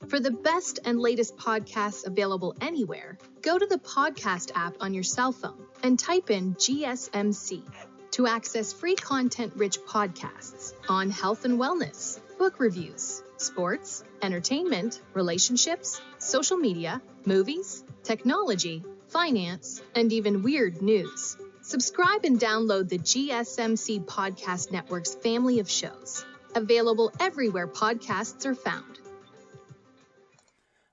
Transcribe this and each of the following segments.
For the best and latest podcasts available anywhere, go to the podcast app on your cell phone and type in GSMC to access free content-rich podcasts on health and wellness, book reviews, sports, entertainment, relationships, social media, movies, technology, finance, and even weird news. Subscribe and download the GSMC Podcast Network's family of shows, available everywhere podcasts are found.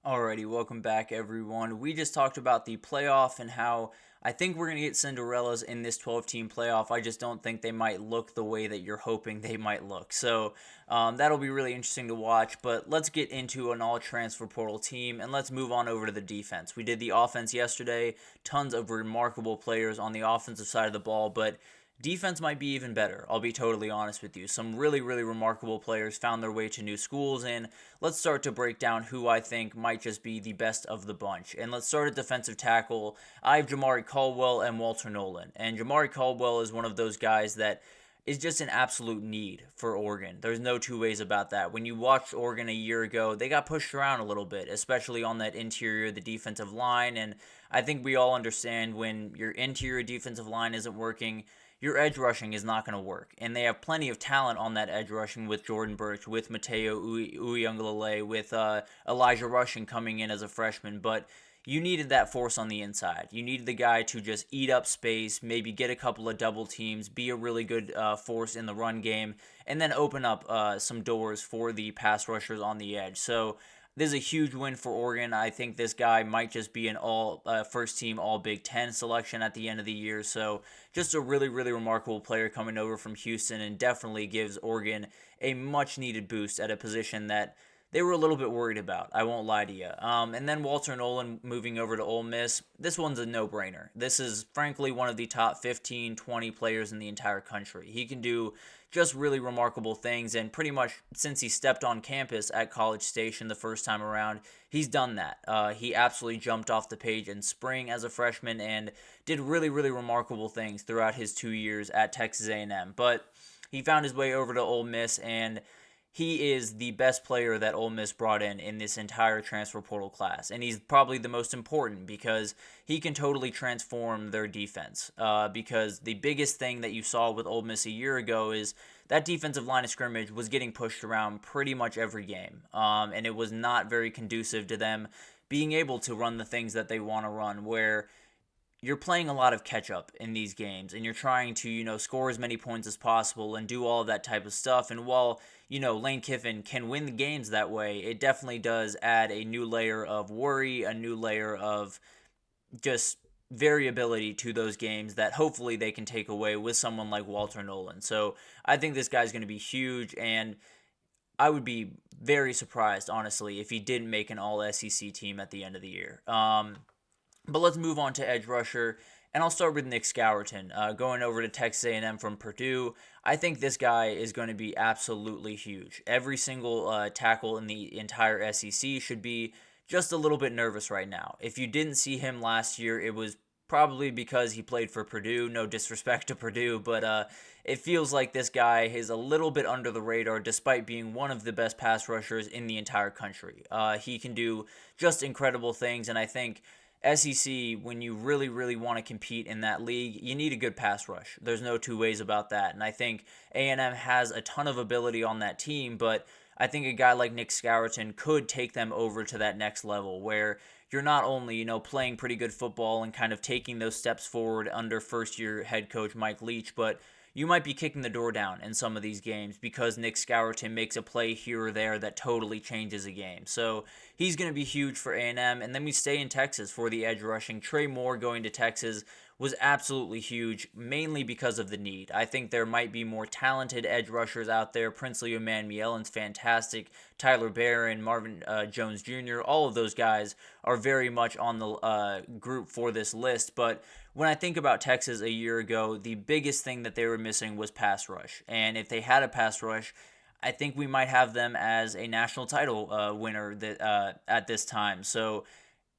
Alrighty, welcome back everyone. We just talked about the playoff and how I think we're going to get Cinderellas in this 12-team playoff. I just don't think they might look the way that you're hoping they might look. So that'll be really interesting to watch. But let's get into an all-transfer portal team, and let's move on over to the defense. We did the offense yesterday. Tons of remarkable players on the offensive side of the ball, but defense might be even better, I'll be totally honest with you. Some really, really remarkable players found their way to new schools, and let's start to break down who I think might just be the best of the bunch. And let's start at defensive tackle. I have Jamari Caldwell and Walter Nolan, and Jamari Caldwell is one of those guys that is just an absolute need for Oregon. There's no two ways about that. When you watched Oregon a year ago, they got pushed around a little bit, especially on that interior, the defensive line, and I think we all understand when your interior defensive line isn't working, your edge rushing is not going to work. And they have plenty of talent on that edge rushing with Jordan Burch, with Mateo Uiagalelei, with Elijah Rushing coming in as a freshman. But you needed that force on the inside. You needed the guy to just eat up space, maybe get a couple of double teams, be a really good force in the run game, and then open up some doors for the pass rushers on the edge. So this is a huge win for Oregon. I think this guy might just be an all first team all Big Ten selection at the end of the year. So just a really, really remarkable player coming over from Houston, and definitely gives Oregon a much needed boost at a position that they were a little bit worried about. I won't lie to you. And then Walter Nolan moving over to Ole Miss. This one's a no-brainer. This is frankly one of the top 15, 20 players in the entire country. He can do just really remarkable things, and pretty much since he stepped on campus at College Station the first time around, he's done that. He absolutely jumped off the page in spring as a freshman and did really, really remarkable things throughout his 2 years at Texas A&M. But he found his way over to Ole Miss, and he is the best player that Ole Miss brought in this entire transfer portal class. And he's probably the most important because he can totally transform their defense. Because the biggest thing that you saw with Ole Miss a year ago is that defensive line of scrimmage was getting pushed around pretty much every game. And it was not very conducive to them being able to run the things that they want to run, where you're playing a lot of catch-up in these games, and you're trying to, score as many points as possible and do all of that type of stuff. And while, Lane Kiffin can win the games that way, it definitely does add a new layer of worry, a new layer of just variability to those games that hopefully they can take away with someone like Walter Nolan. So I think this guy's going to be huge, and I would be very surprised, honestly, if he didn't make an all-SEC team at the end of the year. But let's move on to edge rusher, and I'll start with Nick Scourton, going over to Texas A&M from Purdue. I think this guy is going to be absolutely huge. Every single tackle in the entire SEC should be just a little bit nervous right now. If you didn't see him last year, it was probably because he played for Purdue. No disrespect to Purdue, but it feels like this guy is a little bit under the radar despite being one of the best pass rushers in the entire country. He can do just incredible things, and I think SEC, when you really, really want to compete in that league, you need a good pass rush. There's no two ways about that. And I think A&M has a ton of ability on that team, but I think a guy like Nick Scourton could take them over to that next level where you're not only, playing pretty good football and kind of taking those steps forward under first-year head coach Mike Leach, but you might be kicking the door down in some of these games because Nick Scourton makes a play here or there that totally changes a game. So he's going to be huge for A&M. And then we stay in Texas for the edge rushing. Trey Moore going to Texas was absolutely huge, mainly because of the need. I think there might be more talented edge rushers out there. Princely Umanmiellen's fantastic. Tyler Barron, Marvin Jones Jr., all of those guys are very much on the group for this list. But when I think about Texas a year ago, the biggest thing that they were missing was pass rush. And if they had a pass rush, I think we might have them as a national title winner at this time. So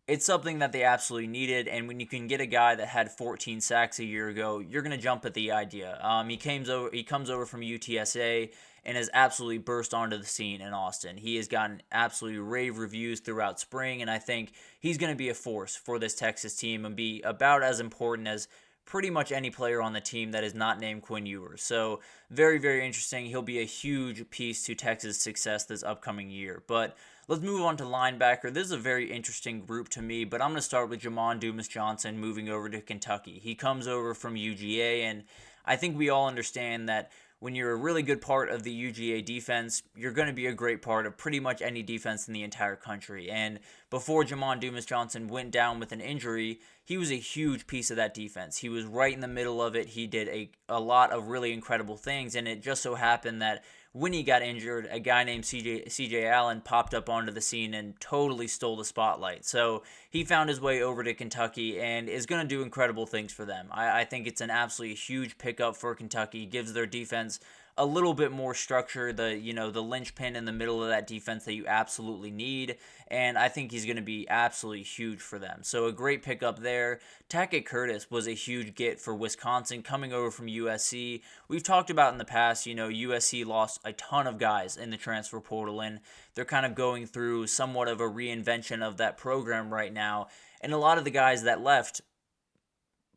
it's something that they absolutely needed, and when you can get a guy that had 14 sacks a year ago, you're going to jump at the idea. He comes over from UTSA and has absolutely burst onto the scene in Austin. He has gotten absolutely rave reviews throughout spring, and I think he's going to be a force for this Texas team and be about as important as pretty much any player on the team that is not named Quinn Ewers. So very, very interesting. He'll be a huge piece to Texas' success this upcoming year. But let's move on to linebacker. This is a very interesting group to me, but I'm going to start with Jamon Dumas-Johnson moving over to Kentucky. He comes over from UGA, and I think we all understand that when you're a really good part of the UGA defense, you're going to be a great part of pretty much any defense in the entire country. And before Jamon Dumas-Johnson went down with an injury, he was a huge piece of that defense. He was right in the middle of it. He did a lot of really incredible things, and it just so happened that when he got injured, a guy named CJ Allen popped up onto the scene and totally stole the spotlight. So he found his way over to Kentucky and is going to do incredible things for them. I think it's an absolutely huge pickup for Kentucky. Gives their defense a little bit more structure, the linchpin in the middle of that defense that you absolutely need, and I think he's going to be absolutely huge for them. So a great pickup there. Tackett Curtis was a huge get for Wisconsin coming over from USC. We've talked about in the past, USC lost a ton of guys in the transfer portal, and they're kind of going through somewhat of a reinvention of that program right now, and a lot of the guys that left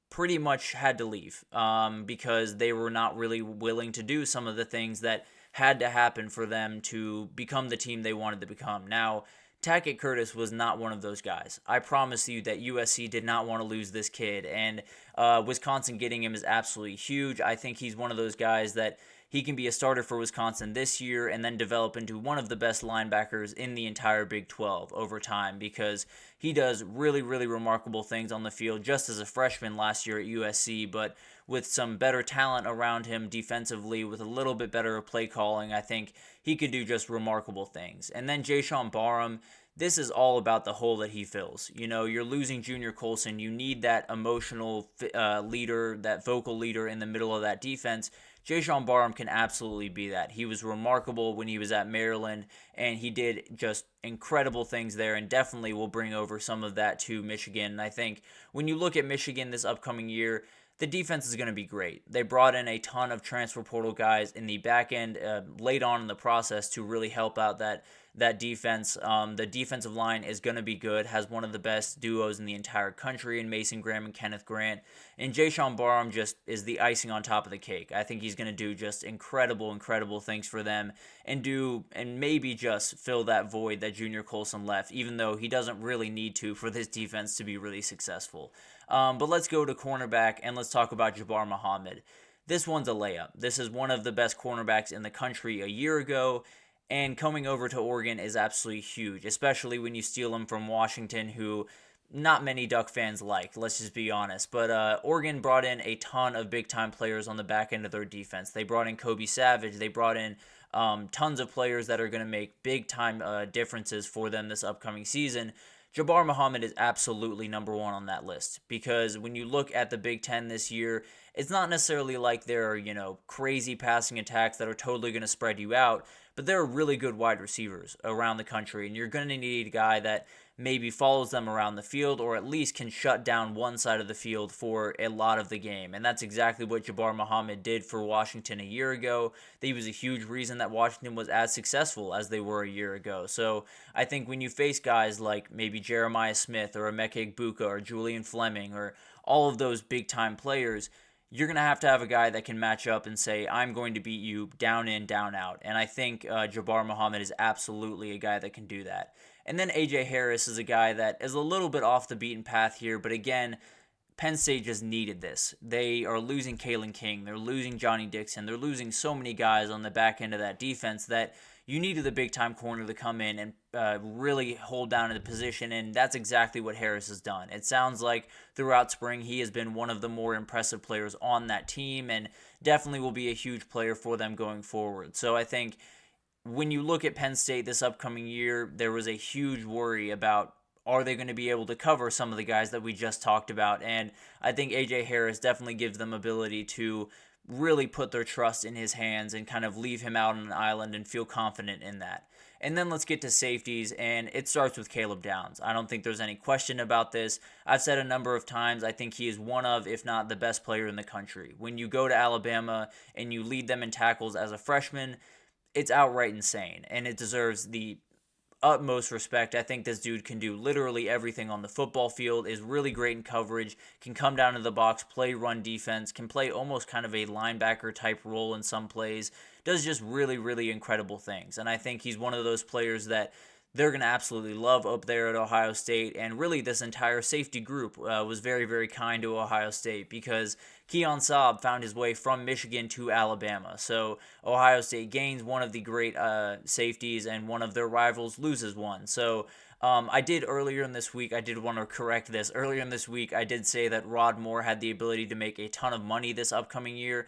pretty much had to leave because they were not really willing to do some of the things that had to happen for them to become the team they wanted to become. Now, Tackett Curtis was not one of those guys. I promise you that USC did not want to lose this kid, and Wisconsin getting him is absolutely huge. I think he's one of those guys that he can be a starter for Wisconsin this year and then develop into one of the best linebackers in the entire Big 12 over time, because he does really, really remarkable things on the field just as a freshman last year at USC, but with some better talent around him defensively, with a little bit better play calling, I think he could do just remarkable things. And then Jayshawn Barham, this is all about the hole that he fills. You're losing Junior Colson. You need that emotional leader, that vocal leader in the middle of that defense. Jayshawn Barham can absolutely be that. He was remarkable when he was at Maryland, and he did just incredible things there, and definitely will bring over some of that to Michigan. And I think when you look at Michigan this upcoming year, the defense is going to be great. They brought in a ton of transfer portal guys in the back end late on in the process to really help out that defense. The defensive line is going to be good, has one of the best duos in the entire country in Mason Graham and Kenneth Grant. And Jayshawn Barham just is the icing on top of the cake. I think he's going to do just incredible, incredible things for them and maybe just fill that void that Junior Colson left, even though he doesn't really need to for this defense to be really successful. But let's go to cornerback and let's talk about Jabbar Muhammad. This one's a layup. This is one of the best cornerbacks in the country a year ago, and coming over to Oregon is absolutely huge, especially when you steal him from Washington, who not many Duck fans like, let's just be honest. But Oregon brought in a ton of big-time players on the back end of their defense. They brought in Kobe Savage. They brought in tons of players that are going to make big-time differences for them this upcoming season. Jabbar Muhammad is absolutely number one on that list, because when you look at the Big Ten this year, it's not necessarily like there are, crazy passing attacks that are totally going to spread you out, but there are really good wide receivers around the country, and you're going to need a guy that maybe follows them around the field or at least can shut down one side of the field for a lot of the game. And that's exactly what Jabbar Muhammad did for Washington a year ago. He was a huge reason that Washington was as successful as they were a year ago. So I think when you face guys like maybe Jeremiah Smith or Emeka Egbuka or Julian Fleming or all of those big-time players, you're going to have a guy that can match up and say, I'm going to beat you down in, down out. And I think Jabbar Muhammad is absolutely a guy that can do that. And then A.J. Harris is a guy that is a little bit off the beaten path here, but again, Penn State just needed this. They are losing Kalen King. They're losing Johnny Dixon. They're losing so many guys on the back end of that defense that you needed the big-time corner to come in and really hold down the position, and that's exactly what Harris has done. It sounds like throughout spring he has been one of the more impressive players on that team and definitely will be a huge player for them going forward. So I think when you look at Penn State this upcoming year, there was a huge worry about, are they going to be able to cover some of the guys that we just talked about? And I think A.J. Harris definitely gives them ability to really put their trust in his hands and kind of leave him out on an island and feel confident in that. And then let's get to safeties, and it starts with Caleb Downs. I don't think there's any question about this. I've said a number of times, I think he is one of, if not the best player in the country. When you go to Alabama and you lead them in tackles as a freshman, it's outright insane, and it deserves the utmost respect. I think this dude can do literally everything on the football field, is really great in coverage, can come down to the box, play run defense, can play almost kind of a linebacker type role in some plays, does just really, really incredible things. And I think he's one of those players that they're going to absolutely love up there at Ohio State. And really, this entire safety group was very, very kind to Ohio State because Keon Saab found his way from Michigan to Alabama. So Ohio State gains one of the great safeties, and one of their rivals loses one. So I did earlier in this week, I did want to correct this. Earlier in this week, I did say that Rod Moore had the ability to make a ton of money this upcoming year.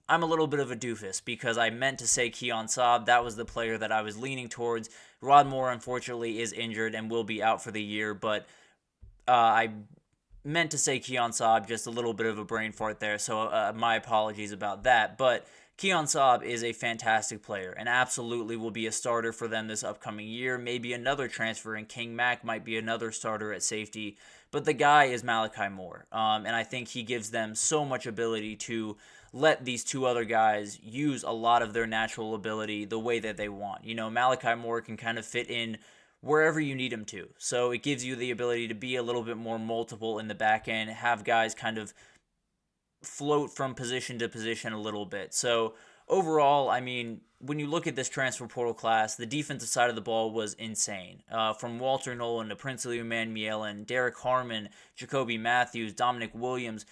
I'm a little bit of a doofus because I meant to say Keon Saab. That was the player that I was leaning towards. Rod Moore, unfortunately, is injured and will be out for the year, but I meant to say Keon Saab, just a little bit of a brain fart there, so my apologies about that. But Keon Saab is a fantastic player and absolutely will be a starter for them this upcoming year. Maybe another transfer, and King Mack might be another starter at safety. But the guy is Malachi Moore, and I think he gives them so much ability to let these two other guys use a lot of their natural ability the way that they want. You know, Malachi Moore can kind of fit in wherever you need him to. So it gives you the ability to be a little bit more multiple in the back end, have guys kind of float from position to position a little bit. So overall, I mean, when you look at this transfer portal class, the defensive side of the ball was insane. From Walter Nolan to Princely Umanmielen, Derek Harmon, Jacoby Matthews, Dominic Williams,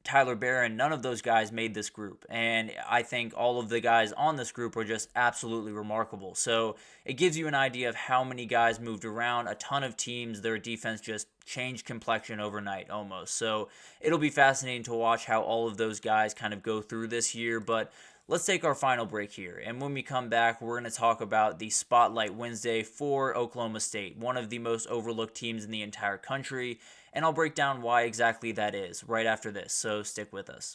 Tyler Barron, none of those guys made this group. And I think all of the guys on this group are just absolutely remarkable. So it gives you an idea of how many guys moved around. A ton of teams, their defense just changed complexion overnight almost. So it'll be fascinating to watch how all of those guys kind of go through this year. But let's take our final break here. And when we come back, we're going to talk about the Spotlight Wednesday for Oklahoma State, one of the most overlooked teams in the entire country. And I'll break down why exactly that is right after this, so stick with us.